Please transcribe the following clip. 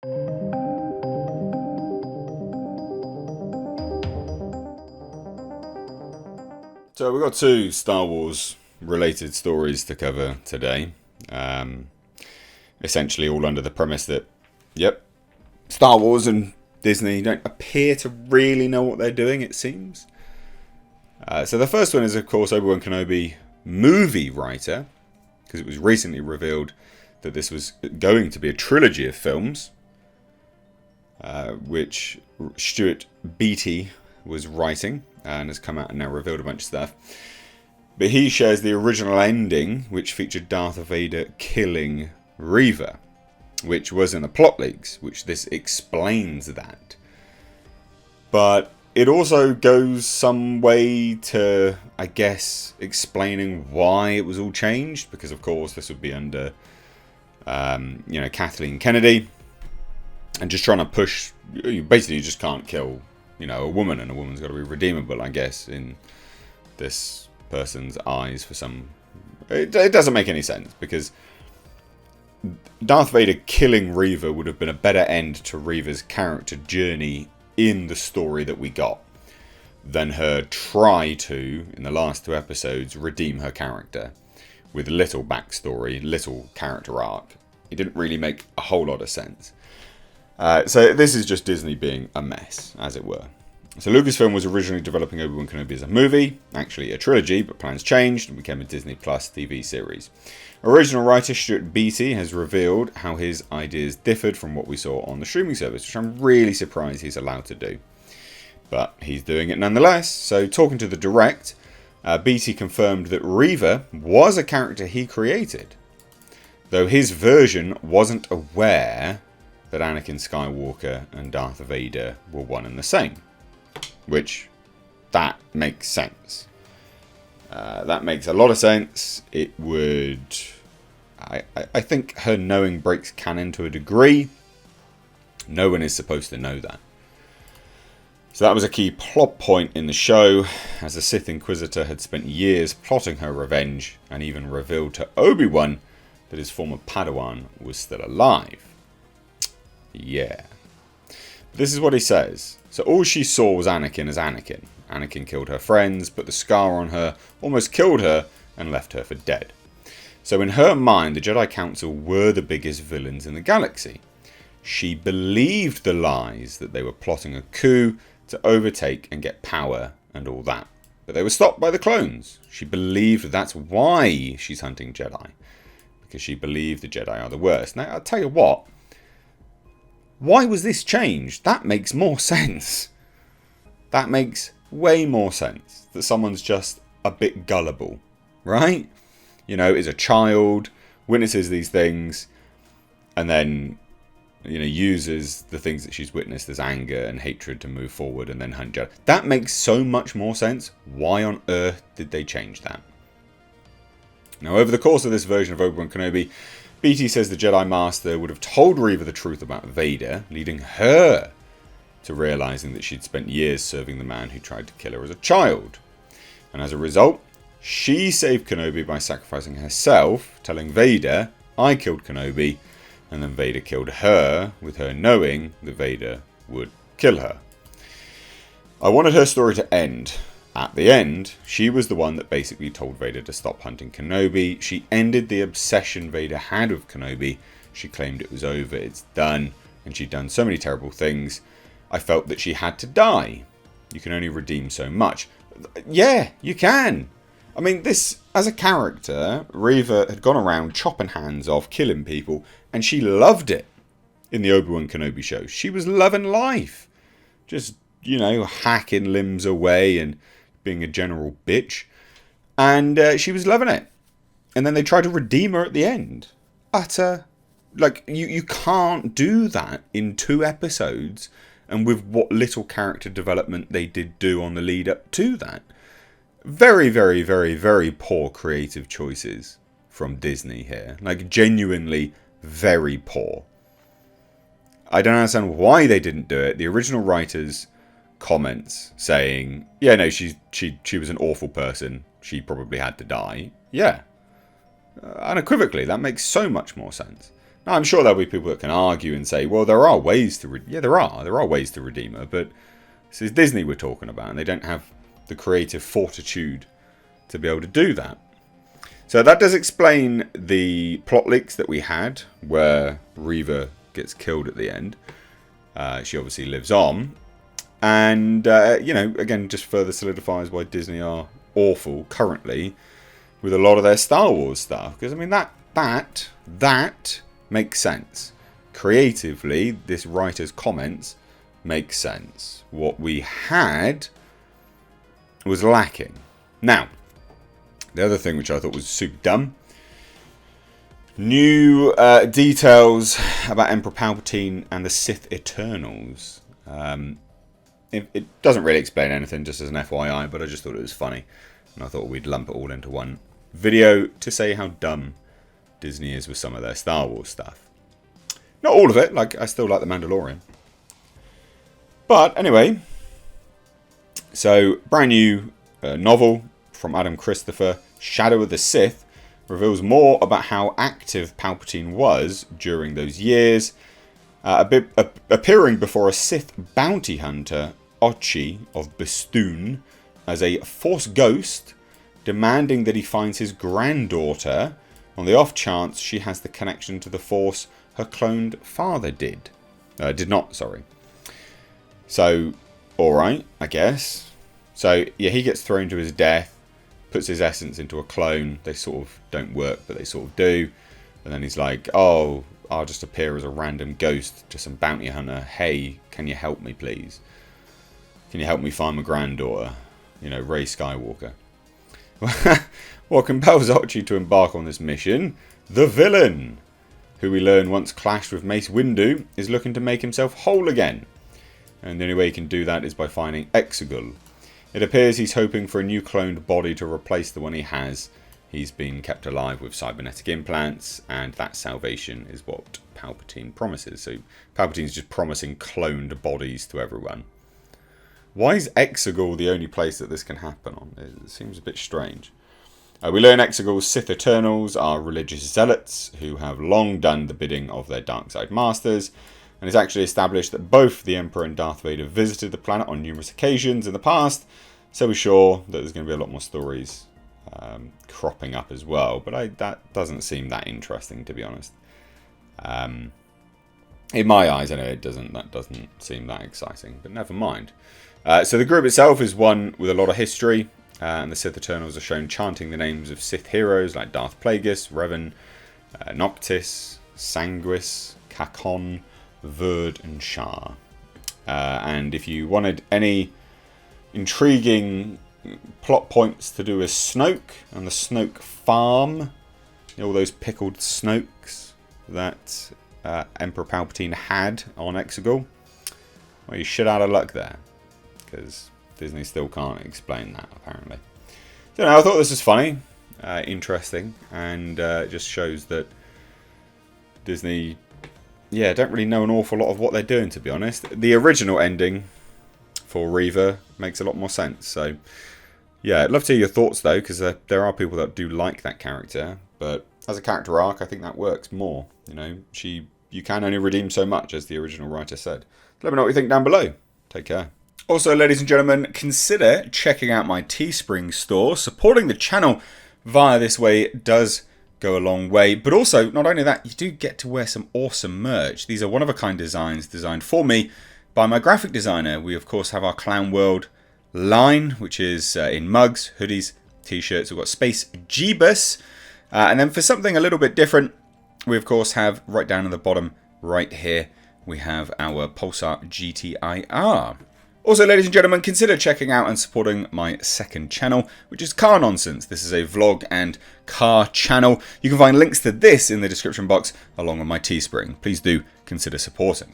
So we've got two Star Wars related stories to cover today. Essentially all under the premise that, yep, Star Wars and Disney don't appear to really know what they're doing, it seems. So the first one is, of course, Obi-Wan Kenobi movie writer, because it was recently revealed that this was going to be a trilogy of films, which Stuart Beattie was writing and has come out and now revealed a bunch of stuff. But he shares the original ending, which featured Darth Vader killing REVA, which was in the plot leaks, which this explains that. But it also goes some way to, I guess, explaining why it was all changed, because of course this would be under, Kathleen Kennedy, and just trying to push. Basically, you just can't kill, a woman, and a woman's got to be redeemable, I guess, in this person's eyes for some. It doesn't make any sense, because Darth Vader killing Reva would have been a better end to Reva's character journey in the story that we got than her try to, in the last two episodes, redeem her character with little backstory, little character arc. It didn't really make a whole lot of sense. So this is just Disney being a mess, as it were. So Lucasfilm was originally developing Obi-Wan Kenobi as a movie, actually a trilogy, but plans changed and became a Disney Plus TV series. Original writer Stuart Beattie has revealed how his ideas differed from what we saw on the streaming service, which I'm really surprised he's allowed to do. But he's doing it nonetheless. So talking to The Direct, Beattie confirmed that Reva was a character he created, though his version wasn't aware that Anakin Skywalker and Darth Vader were one and the same. Which, that makes sense. That makes a lot of sense. It would... I think her knowing breaks canon to a degree. No one is supposed to know that. So that was a key plot point in the show, as the Sith Inquisitor had spent years plotting her revenge, and even revealed to Obi-Wan that his former Padawan was still alive. Yeah. But this is what he says. So all she saw was Anakin as Anakin. Anakin killed her friends, put the scar on her, almost killed her, and left her for dead. So in her mind, the Jedi Council were the biggest villains in the galaxy. She believed the lies that they were plotting a coup to overtake and get power and all that. But they were stopped by the clones. She believed that's why she's hunting Jedi. Because she believed the Jedi are the worst. Now, I'll tell you what. Why was this changed? That makes more sense. That makes way more sense. That someone's just a bit gullible. Right? Is a child, witnesses these things, and then, uses the things that she's witnessed as anger and hatred to move forward and then hunt Jedi. That makes so much more sense. Why on earth did they change that? Now, over the course of this version of Obi-Wan Kenobi, Beattie says the Jedi Master would have told Reva the truth about Vader, leading her to realizing that she'd spent years serving the man who tried to kill her as a child. And as a result, she saved Kenobi by sacrificing herself, telling Vader, I killed Kenobi, and then Vader killed her, with her knowing that Vader would kill her. I wanted her story to end. At the end, she was the one that basically told Vader to stop hunting Kenobi. She ended the obsession Vader had with Kenobi. She claimed it was over, it's done, and she'd done so many terrible things. I felt that she had to die. You can only redeem so much. Yeah, you can. I mean, this, as a character, Reva had gone around chopping hands off, killing people, and she loved it in the Obi-Wan Kenobi show. She was loving life. Just, hacking limbs away and being a general bitch. And she was loving it. And then they tried to redeem her at the end. Utter... you can't do that in 2 episodes and with what little character development they did do on the lead up to that. Very, very, very, very poor creative choices from Disney here. Genuinely very poor. I don't understand why they didn't do it. The original writers' comments saying, yeah, no, she was an awful person. She probably had to die. Yeah. Unequivocally, that makes so much more sense. Now, I'm sure there'll be people that can argue and say, well, there are ways to... there are ways to redeem her, but this is Disney we're talking about, and they don't have the creative fortitude to be able to do that. So that does explain the plot leaks that we had, where REVA gets killed at the end. She obviously lives on. And, you know, again, just further solidifies why Disney are awful currently with a lot of their Star Wars stuff. Because, I mean, that makes sense. Creatively, this writer's comments make sense. What we had was lacking. Now, the other thing which I thought was super dumb, new details about Emperor Palpatine and the Sith Eternals. It doesn't really explain anything, just as an FYI, but I just thought it was funny. And I thought we'd lump it all into one video to say how dumb Disney is with some of their Star Wars stuff. Not all of it, like I still like The Mandalorian. But anyway, so brand new novel from Adam Christopher, Shadow of the Sith, reveals more about how active Palpatine was during those years, appearing before a Sith bounty hunter, Ochi of Bestoon, as a Force ghost, demanding that he finds his granddaughter on the off chance she has the connection to the Force her cloned father did not. So, alright, I guess. So, yeah, he gets thrown to his death, puts his essence into a clone. They sort of don't work, but they sort of do. And then he's like, oh, I'll just appear as a random ghost to some bounty hunter. Hey, can you help me, please? Can you help me find my granddaughter? You know, Rey Skywalker. What compels Ochi to embark on this mission? The villain, who we learn once clashed with Mace Windu, is looking to make himself whole again. And the only way he can do that is by finding Exegol. It appears he's hoping for a new cloned body to replace the one he has. He's been kept alive with cybernetic implants, and that salvation is what Palpatine promises. So Palpatine's just promising cloned bodies to everyone. Why is Exegol the only place that this can happen on? It seems a bit strange. We learn Exegol's Sith Eternals are religious zealots who have long done the bidding of their dark side masters, and it's actually established that both the Emperor and Darth Vader visited the planet on numerous occasions in the past, so we're sure that there's going to be a lot more stories cropping up as well, but that doesn't seem that interesting, to be honest. In my eyes, I know that doesn't seem that exciting, but never mind. So the group itself is one with a lot of history, and the Sith Eternals are shown chanting the names of Sith heroes like Darth Plagueis, Revan, Noctis, Sanguis, Kakon, Verd, and Shar. And if you wanted any intriguing plot points to do with Snoke and the Snoke farm, all those pickled Snokes that Emperor Palpatine had on Exegol, well, you're shit out of luck there, because Disney still can't explain that, apparently. So I thought this was funny, interesting, and it just shows that Disney, don't really know an awful lot of what they're doing, to be honest. The original ending for REVA makes a lot more sense. So, yeah, I'd love to hear your thoughts, though, because there are people that do like that character, but as a character arc, I think that works more. You know, you can only redeem so much, as the original writer said. Let me know what you think down below. Take care. Also, ladies and gentlemen, consider checking out my Teespring store. Supporting the channel via this way does go a long way. But also, not only that, you do get to wear some awesome merch. These are one-of-a-kind designs designed for me by my graphic designer. We, of course, have our Clown World line, which is in mugs, hoodies, t-shirts. We've got Space Jeebus. And then for something a little bit different, we, of course, have right down at the bottom right here, we have our Pulsar GTIR. Also, ladies and gentlemen, consider checking out and supporting my second channel, which is Car Nonsense. This is a vlog and car channel. You can find links to this in the description box, along with my Teespring. Please do consider supporting.